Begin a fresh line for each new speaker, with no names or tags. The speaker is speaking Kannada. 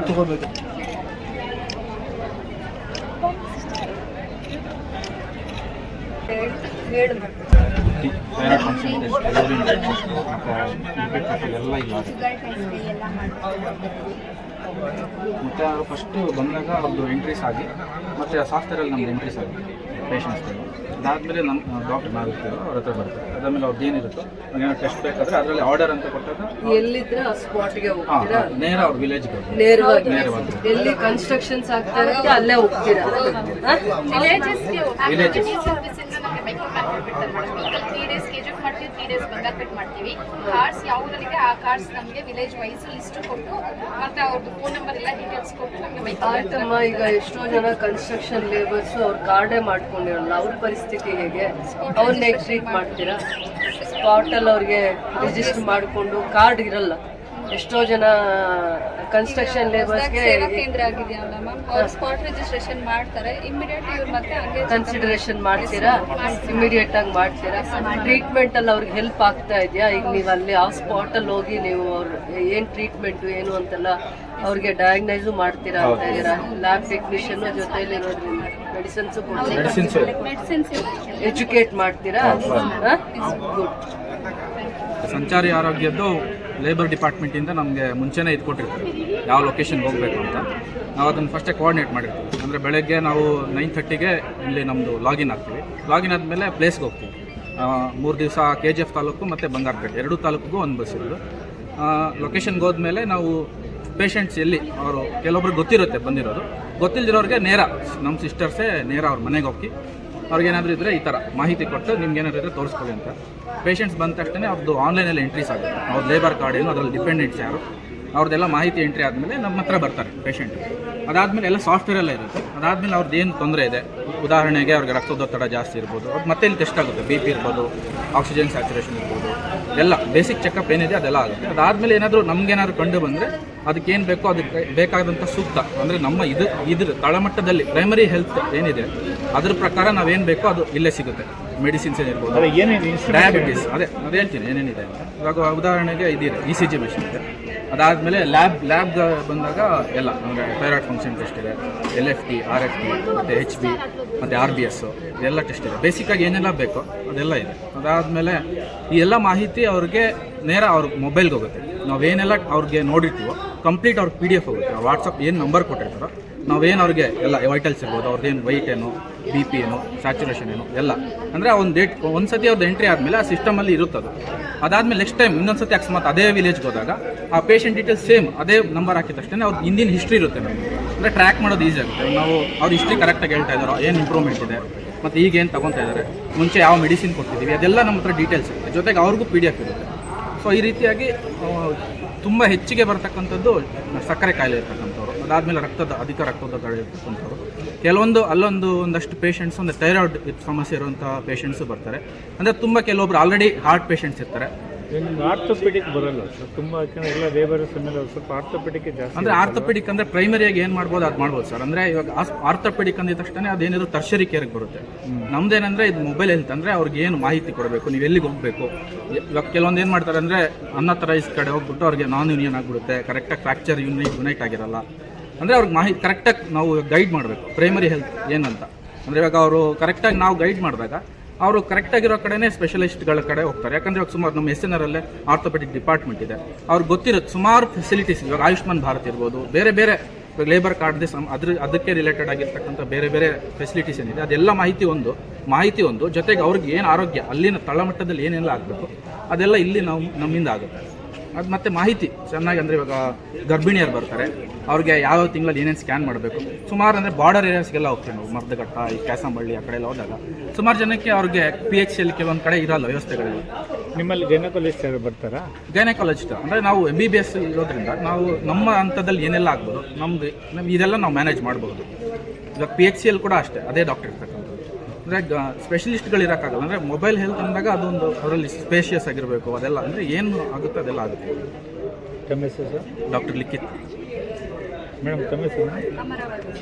ತಗೋಬೇಕು. ಫಂಕ್ಷನ್ ಎಲ್ಲ ಇಲ್ಲ ಮತ್ತು ಅವರು ಫಸ್ಟು ಬಂದಾಗ ಅವ್ರದ್ದು ಎಂಟ್ರೀಸ್ ಆಗಿ ಮತ್ತು ಸಾಫ್ಟ್ವೇರಲ್ಲಿ ನಮ್ದು ಎಂಟ್ರೀಸ್ ಆಗಿ ಪೇಷಂಟ್ಸ್ಗಳು ಅದಾದಮೇಲೆ ನಮ್ಮ ಡಾಕ್ಟರ್ ನಾವಿರ್ತೀರೋ ಅವ್ರ ಹತ್ರ ಬರ್ತಾರೆ. ಅದಾದಮೇಲೆ ಅವ್ರದ್ದು ಏನಿರುತ್ತೋ ಏನೋ ಟೆಸ್ಟ್ ಬೇಕಾದರೆ ಅದರಲ್ಲಿ ಆರ್ಡರ್ ಅಂತ ಕೊಟ್ಟಾಗ
ಎಲ್ಲಿದ್ರೆ ಆ ಸ್ಪಾಟ್ಗೆ ಹೋಗ್ತೀರಾ?
ನೇರ ಅವ್ರ ವಿಲೇಜ್ಗೆ
ನೇರವಾಗಿ ಎಲ್ಲಿ ಕನ್ಸ್ಟ್ರಕ್ಷನ್ಸ್ ಆಗ್ತಾ ಇರುತ್ತೆ ಅಲ್ಲೇ ಹೋಗ್ತೀರಾ?
ಮಾಡ್ತೀವಿ. ಕಾರ್ಡ್ಸ್ ಯಾವುದಲ್ಲಿದೆ ಆ ಕಾರ್ಡ್ಸ್ ನಮಗೆ ವಿಲೇಜ್ ವೈಸ್ ಲಿಸ್ಟ್ ಕೊಟ್ಟು ಮತ್ತೆ ಅವ್ರದ್ದು ಫೋನ್ ನಂಬರ್ ಎಲ್ಲ ಡೀಟೇಲ್ಸ್ ಕೊಟ್ಟು ನಮಗೆ
ಆಯ್ತಮ್ಮ. ಈಗ ಎಷ್ಟೋ ಜನ ಕನ್ಸ್ಟ್ರಕ್ಷನ್ ಲೇಬರ್ಸ್ ಅವ್ರ ಕಾರ್ಡೇ ಮಾಡ್ಕೊಂಡಿರಲ್ಲ, ಅವ್ರ ಪರಿಸ್ಥಿತಿ ಹೇಗೆ? ಅವ್ರನ್ನ ಹೇಗೆ ಟ್ರೀಟ್ ಮಾಡ್ತೀರಾ? ಸ್ಪಾಟಲ್ಲಿ ಅವ್ರಿಗೆ ರಿಜಿಸ್ಟರ್ ಮಾಡಿಕೊಂಡು ಕಾರ್ಡ್ ಇರಲ್ಲ. ಎಷ್ಟೋ ಜನ ಕನ್ಸ್ಟ್ರಕ್ಷನ್ ಲೇಬರ್ಸ್ಗೆ
ಕೇಂದ್ರ ಆಗಿದೆಯಲ್ಲ ಮ್ಯಾಮ್, ಅವ್ರು ಸ್ಪಾಟ್ ರಿಜಿಸ್ಟ್ರೇಷನ್ ಮಾಡ್ತಾರೆ. ಇಮಿಡಿಯೇಟ್ ಇವ್ರು ಮತ್ತೆ ಹಂಗೆ
ಕನ್ಸಿಡರೇಷನ್ ಮಾಡ್ತೀರಾ? ಇಮಿಡಿಯೇಟ್ ಆಗಿ ಮಾಡ್ತೀರಾ? ಟ್ರೀಟ್ಮೆಂಟ್ ಅಲ್ಲಿ ಅವ್ರಿಗೆ ಹೆಲ್ಪ್ ಆಗ್ತಾ ಇದೆಯಾ? ಈಗ ನೀವು ಅಲ್ಲಿ ಆ ಸ್ಪಾಟಲ್ಲಿ ಹೋಗಿ ನೀವು ಅವ್ರು ಏನು ಟ್ರೀಟ್ಮೆಂಟು ಏನು ಅಂತೆಲ್ಲ ಅವ್ರಿಗೆ ಡಯಾಗ್ನೈಸು ಮಾಡ್ತೀರಾ ಅಂತ ಇದ್ದೀರಾ? ಲ್ಯಾಬ್ ಟೆಕ್ನಿಷಿಯನ್ ಜೊತೆಯಲ್ಲಿ ಇರೋದ್ರಿಂದ ಮೆಡಿಸಿನ್ಸು ಎಜುಕೇಟ್ ಮಾಡ್ತೀರಾ? ಗುಡ್.
ಸಂಚಾರಿ ಆರೋಗ್ಯದ್ದು ಲೇಬರ್ ಡಿಪಾರ್ಟ್ಮೆಂಟಿಂದ ನಮಗೆ ಮುಂಚೆನೇ ಇದು ಕೊಟ್ಟಿರ್ತೀವಿ ಯಾವ ಲೊಕೇಶನ್ಗೆ ಹೋಗಬೇಕು ಅಂತ. ನಾವು ಅದನ್ನು ಫಸ್ಟೇ ಕೋಆರ್ಡಿನೇಟ್ ಮಾಡಿರ್ತೀವಿ. ಅಂದರೆ ಬೆಳಗ್ಗೆ ನಾವು 9:30ಗೆ ಇಲ್ಲಿ ನಮ್ಮದು ಲಾಗಿನ್ ಆಗ್ತೀವಿ. ಲಾಗಿನ್ ಆದಮೇಲೆ ಪ್ಲೇಸ್ಗೆ ಹೋಗ್ತೀವಿ. 3 ದಿವಸ KGF ತಾಲೂಕು ಮತ್ತು ಬಂಗಾರಪೇಟೆ 2 ತಾಲೂಕಿಗೂ ಒಂದು ಬಸ್ ಇರೋದು. ಲೊಕೇಶನ್ಗೆ ಹೋದ್ಮೇಲೆ ನಾವು ಪೇಷಂಟ್ಸ್ ಎಲ್ಲಿ ಅವರು ಕೆಲವೊಬ್ರಿಗೆ ಗೊತ್ತಿರುತ್ತೆ ಬಂದಿರೋದು, ಗೊತ್ತಿಲ್ಲದಿರೋರಿಗೆ ನೇರ ನಮ್ಮ ಸಿಸ್ಟರ್ಸೇ ನೇರ ಅವ್ರ ಮನೆಗೆ ಹೋಗಿ ಅವ್ರಿಗೇನಾದರೂ ಇದ್ದರೆ ಈ ಥರ ಮಾಹಿತಿ ಕೊಟ್ಟು ನಿಮ್ಗೆ ಏನಾದರೂ ಇದ್ದರೆ ತೋರಿಸ್ಕೊಳ್ಳಿ ಅಂತ. ಪೇಷಂಟ್ಸ್ ಬಂದ ತಕ್ಷಣ ಅವ್ರದ್ದು ಆನ್ಲೈನಲ್ಲಿ ಎಂಟ್ರೀಸ್ ಆಗುತ್ತೆ. ಅವ್ರ ಲೇಬರ್ ಕಾರ್ಡ್ ಏನು ಅದರಲ್ಲಿ ಡಿಪೆಂಡೆಂಟ್ಸ್ ಯಾರು ಅವ್ರದ್ದೆಲ್ಲ ಮಾಹಿತಿ ಎಂಟ್ರಿ ಆದಮೇಲೆ ನಮ್ಮ ಹತ್ರ ಬರ್ತಾರೆ ಪೇಷಂಟ್. ಅದಾದಮೇಲೆ ಎಲ್ಲ ಸಾಫ್ಟ್ವೇರೆಲ್ಲ ಇರುತ್ತೆ. ಅದಾದಮೇಲೆ ಅವ್ರದ್ದು ಏನು ತೊಂದರೆ ಇದೆ, ಉದಾಹರಣೆಗೆ ಅವ್ರಿಗೆ ರಕ್ತದೊತ್ತಡ ಜಾಸ್ತಿ ಇರ್ಬೋದು, ಅದು ಮತ್ತೆ ಇಲ್ಲಿ ಟೆಸ್ಟ್ ಆಗುತ್ತೆ. BP ಇರ್ಬೋದು, ಆಕ್ಸಿಜನ್ ಸ್ಯಾಚುರೇಷನ್ ಇರ್ಬೋದು, ಎಲ್ಲ ಬೇಸಿಕ್ ಚೆಕಪ್ ಏನಿದೆ ಅದೆಲ್ಲ ಆಗುತ್ತೆ. ಅದಾದಮೇಲೆ ಏನಾದರೂ ನಮಗೇನಾದ್ರು ಕಂಡು ಬಂದರೆ ಅದಕ್ಕೇನು ಬೇಕೋ ಅದಕ್ಕೆ ಬೇಕಾದಂಥ ಸೂಕ್ತ ಅಂದರೆ ನಮ್ಮ ಇದ್ರ ತಳಮಟ್ಟದಲ್ಲಿ ಪ್ರೈಮರಿ ಹೆಲ್ತ್ ಏನಿದೆ ಅದ್ರ ಪ್ರಕಾರ ನಾವೇನು ಬೇಕೋ ಅದು ಇಲ್ಲೇ ಸಿಗುತ್ತೆ. ಮೆಡಿಸಿನ್ಸ್ ಏನಿರ್ಬೋದು, ಡಯಾಬಿಟೀಸ್ ಅದು ಹೇಳ್ತೀನಿ ಏನೇನಿದೆ ಅಂತ. ಇವಾಗ ಉದಾಹರಣೆಗೆ ಇದಿದೆ ECG ಮೆಷಿನ್ ಇದೆ. ಅದಾದಮೇಲೆ ಲ್ಯಾಬ್ ಬಂದಾಗ ಎಲ್ಲ ಅಂದರೆ ಥೈರಾಯ್ಡ್ ಫಂಕ್ಷನ್ ಟೆಸ್ಟ್ ಇದೆ, LFT, RFT ಮತ್ತು HB ಮತ್ತು RBS ಇದೆಲ್ಲ ಟೆಸ್ಟ್ ಇದೆ. ಬೇಸಿಕ್ಕಾಗಿ ಏನೆಲ್ಲ ಬೇಕೋ ಅದೆಲ್ಲ ಇದೆ. ಅದಾದಮೇಲೆ ಈ ಎಲ್ಲ ಮಾಹಿತಿ ಅವ್ರಿಗೆ ನೇರ ಅವ್ರ ಮೊಬೈಲ್ಗೆ ಹೋಗುತ್ತೆ. ನಾವೇನೆಲ್ಲ ಅವ್ರಿಗೆ ನೋಡಿರ್ತೀವೋ ಕಂಪ್ಲೀಟ್ ಅವ್ರಿಗೆ PDF ಹೋಗುತ್ತೆ. ವಾಟ್ಸಪ್ ಏನು ನಂಬರ್ ಕೊಟ್ಟಿರ್ತಾರೋ ನಾವೇನು ಅವ್ರಿಗೆ ಎಲ್ಲ ವೈಟಲ್ಸ್ ಇರ್ಬೋದು, ಅವ್ರದ್ದೇನು ವೆಯ್ಟ್ ಏನು, BP ಏನು, ಸ್ಯಾಚುರೇಷನ್ ಏನು ಎಲ್ಲ ಅಂದರೆ ಒಂದು ಸತಿ ಅವ್ರದ್ದು ಎಂಟ್ರಿ ಆದಮೇಲೆ ಆ ಸಿಸ್ಟಮಲ್ಲಿ ಇರುತ್ತದು. ಅದಾದಮೇಲೆ ನೆಕ್ಸ್ಟ್ ಟೈಮ್ ಇನ್ನೊಂದು ಸತಿ ಅಕಸ್ಮಾತ್ ಅದೇ ವಿಲೇಜ್ಗೆ ಹೋದಾಗ ಆ ಪೇಷಂಟ್ ಡೀಟೇಲ್ಸ್ ಸೇಮ್ ಅದೇ ನಂಬರ್ ಹಾಕಿದ ತಕ್ಷಣ ಅವ್ರ ಹಿಂದಿನ ಹಿಸ್ಟ್ರಿ ಇರುತ್ತೆ ನಮಗೆ. ಅಂದರೆ ಟ್ರ್ಯಾಕ್ ಮಾಡೋದು ಈಸಿ ಆಗುತ್ತೆ. ನಾವು ಅವ್ರ ಹಿಸ್ಟ್ರಿ ಕರೆಕ್ಟಾಗಿ ಹೇಳ್ತಾ ಇದ್ದಾರೋ, ಏನು ಇಂಪ್ರೂವ್ಮೆಂಟ್ ಇದೆ ಮತ್ತು ಈಗ ಏನು ತೊಗೊತಾ ಇದ್ದಾರೆ, ಮುಂಚೆ ಯಾವ ಮೆಡಿಸಿನ್ ಕೊಡ್ತಿದ್ದೀವಿ ಅದೆಲ್ಲ ನಮ್ಮ ಹತ್ರ ಡೀಟೇಲ್ಸ್ ಇರುತ್ತೆ. ಜೊತೆಗೆ ಅವ್ರಿಗೂ PDF ಇರುತ್ತೆ. ಸೊ ಈ ರೀತಿಯಾಗಿ ತುಂಬ ಹೆಚ್ಚಿಗೆ ಬರ್ತಕ್ಕಂಥದ್ದು ಸಕ್ಕರೆ ಕಾಯಿಲೆ ಇರ್ತಕ್ಕಂಥವ್ರು, ಅದಾದಮೇಲೆ ಅಧಿಕ ರಕ್ತದೊತ್ತಡ ಇರ್ತಕ್ಕಂಥವ್ರು, ಕೆಲವೊಂದು ಒಂದಷ್ಟು ಪೇಷಂಟ್ಸ್ ಅಂದರೆ ಥೈರಾಯ್ಡ್ ಸಮಸ್ಯೆ ಇರುವಂಥ ಪೇಷಂಟ್ಸು ಬರ್ತಾರೆ. ಅಂದರೆ ತುಂಬ ಕೆಲವೊಬ್ರು ಆಲ್ರೆಡಿ ಹಾರ್ಟ್ ಪೇಷಂಟ್ಸ್ ಇರ್ತಾರೆ.
ಆರ್ಥೋಪೆಡಿಕ್ ಬರಲ್ಲ ಸರ್, ತುಂಬ ಎಲ್ಲ ಲೇಬರ್ಸ್ ಮೇಲೆ ಸ್ವಲ್ಪ ಆರ್ಥೋಪೆಡಿಕ್ ಜಾಸ್ತಿ.
ಅಂದರೆ ಆರ್ಥೋಪೆಡಿಕ್ ಅಂದರೆ ಪ್ರೈಮರಿಯಾಗಿ ಏನು ಮಾಡ್ಬೋದು ಅದು ಮಾಡ್ಬೋದು ಸರ್. ಅಂದರೆ ಇವಾಗ ಆರ್ಥೋಪೆಡಿಕ್ ಅಂದಿದ ತಕ್ಷಣ ಅದೇನಿದ್ರು ಟರ್ಷರಿ ಕೇರ್ಗೆ ಬರುತ್ತೆ. ನಮ್ದೇನಂದರೆ ಇದು ಮೊಬೈಲ್ ಹೆಲ್ತ್ ಅಂದರೆ ಅವ್ರಿಗೆ ಏನು ಮಾಹಿತಿ ಕೊಡಬೇಕು, ನೀವು ಎಲ್ಲಿಗೆ ಹೋಗಬೇಕು. ಇವಾಗ ಕೆಲವೊಂದು ಏನು ಮಾಡ್ತಾರೆ ಅಂದರೆ ಅನ್ಅಥರೈಸ್ ಕಡೆ ಹೋಗ್ಬಿಟ್ಟು ಅವ್ರಿಗೆ ನಾನ್ ಯೂನಿಯನ್ ಆಗಿಬಿಡುತ್ತೆ, ಕರೆಕ್ಟಾಗಿ ಫ್ರ್ಯಾಕ್ಚರ್ ಯುನೈಟ್ ಆಗಿರಲ್ಲ. ಅಂದರೆ ಅವ್ರಿಗೆ ಮಾಹಿತಿ ಕರೆಕ್ಟಾಗಿ ನಾವು ಗೈಡ್ ಮಾಡಬೇಕು ಪ್ರೈಮರಿ ಹೆಲ್ತ್ ಏನಂತ. ಅಂದರೆ ಇವಾಗ ಅವರು ಕರೆಕ್ಟಾಗಿ ನಾವು ಗೈಡ್ ಮಾಡಿದಾಗ ಅವರು ಕರೆಕ್ಟಾಗಿರೋ ಕಡೆನೇ ಸ್ಪೆಷಲಿಸ್ಟ್ಗಳ ಕಡೆ ಹೋಗ್ತಾರೆ. ಯಾಕಂದರೆ ಇವಾಗ ಸುಮಾರು ನಮ್ಮ SNR ಅಲ್ಲೇ ಆರ್ಥೋಪೆಡಿಕ್ ಡಿಪಾರ್ಟ್ಮೆಂಟ್ ಇದೆ. ಅವ್ರಿಗೆ ಗೊತ್ತಿರುತ್ತೆ ಸುಮಾರು ಫೆಸಿಲಿಟೀಸ್. ಇವಾಗ ಆಯುಷ್ಮಾನ್ ಭಾರತ್ ಇರ್ಬೋದು, ಬೇರೆ ಬೇರೆ ಲೇಬರ್ ಕಾರ್ಡ್ದೆ ಅದಕ್ಕೆ ರಿಲೇಟೆಡ್ ಆಗಿರ್ತಕ್ಕಂಥ ಬೇರೆ ಬೇರೆ ಫೆಸಿಲಿಟೀಸ್ ಏನಿದೆ ಅದೆಲ್ಲ ಮಾಹಿತಿ ಒಂದು ಜೊತೆಗೆ ಅವ್ರಿಗೆ ಏನು ಆರೋಗ್ಯ ಅಲ್ಲಿನ ತಳಮಟ್ಟದಲ್ಲಿ ಏನೆಲ್ಲ ಆಗಬೇಕು ಅದೆಲ್ಲ ಇಲ್ಲಿ ನಮ್ಮಿಂದ ಆಗುತ್ತೆ. ಅದು ಮತ್ತು ಮಾಹಿತಿ ಚೆನ್ನಾಗಿ ಅಂದರೆ ಇವಾಗ ಗರ್ಭಿಣಿಯರು ಬರ್ತಾರೆ, ಅವ್ರಿಗೆ ಯಾವ ತಿಂಗಳಲ್ಲಿ ಏನೇನು ಸ್ಕ್ಯಾನ್ ಮಾಡಬೇಕು. ಸುಮಾರು ಅಂದರೆ ಬಾರ್ಡರ್ ಏರಿಯಾಸ್ಗೆಲ್ಲ ಹೋಗ್ತೀವಿ ನಾವು, ಮರ್ದಘಟ್ಟ, ಈ ಕ್ಯಾಸಂಬಳ್ಳಿ ಆ ಕಡೆ ಎಲ್ಲ ಹೋದಾಗ ಸುಮಾರು ಜನಕ್ಕೆ ಅವ್ರಿಗೆ PHCಯಲ್ಲಿ ಕೆಲವೊಂದು ಕಡೆ ಇರಲ್ಲ ವ್ಯವಸ್ಥೆಗಳಿಲ್ಲ.
ನಿಮ್ಮಲ್ಲಿ ಗೈನಕಾಲಜಿಸ್ಟ್ ಯಾರು ಬರ್ತಾರಾ?
ಗೈನಕಾಲಜಿಸ್ಟ್ ಅಂದರೆ ನಾವು MBBS ಇರೋದ್ರಿಂದ ನಾವು ನಮ್ಮ ಹಂತದಲ್ಲಿ ಏನೆಲ್ಲ ಆಗ್ಬೋದು ಇದೆಲ್ಲ ನಾವು ಮ್ಯಾನೇಜ್ ಮಾಡ್ಬೋದು. ಇವಾಗ PHCಯಲ್ಲಿ ಕೂಡ ಅಷ್ಟೇ ಅದೇ ಡಾಕ್ಟರ್ ಇರ್ತಕ್ಕಂಥದ್ದು. ಅಂದರೆ ಸ್ಪೆಷಲಿಸ್ಟ್ಗಳು ಇರೋಕ್ಕಾಗಲ್ಲ. ಅಂದರೆ ಮೊಬೈಲ್ ಹೆಲ್ತ್ ಅಂದಾಗ ಅದೊಂದು ಅದರಲ್ಲಿ ಸ್ಪೇಷಿಯಸ್ ಆಗಿರಬೇಕು, ಅದೆಲ್ಲ ಅಂದರೆ ಏನು ಆಗುತ್ತೆ ಅದೆಲ್ಲ ಆಗುತ್ತೆ.
ತಮ್ಮ ಹೆಸರು ಸರ್?
ಡಾಕ್ಟರ್ ಲಿಖಿತ್.
ಮೇಡಮ್ ತಮ್ಮ ಹೆಸರು?
ಅಮರಾವತಿ.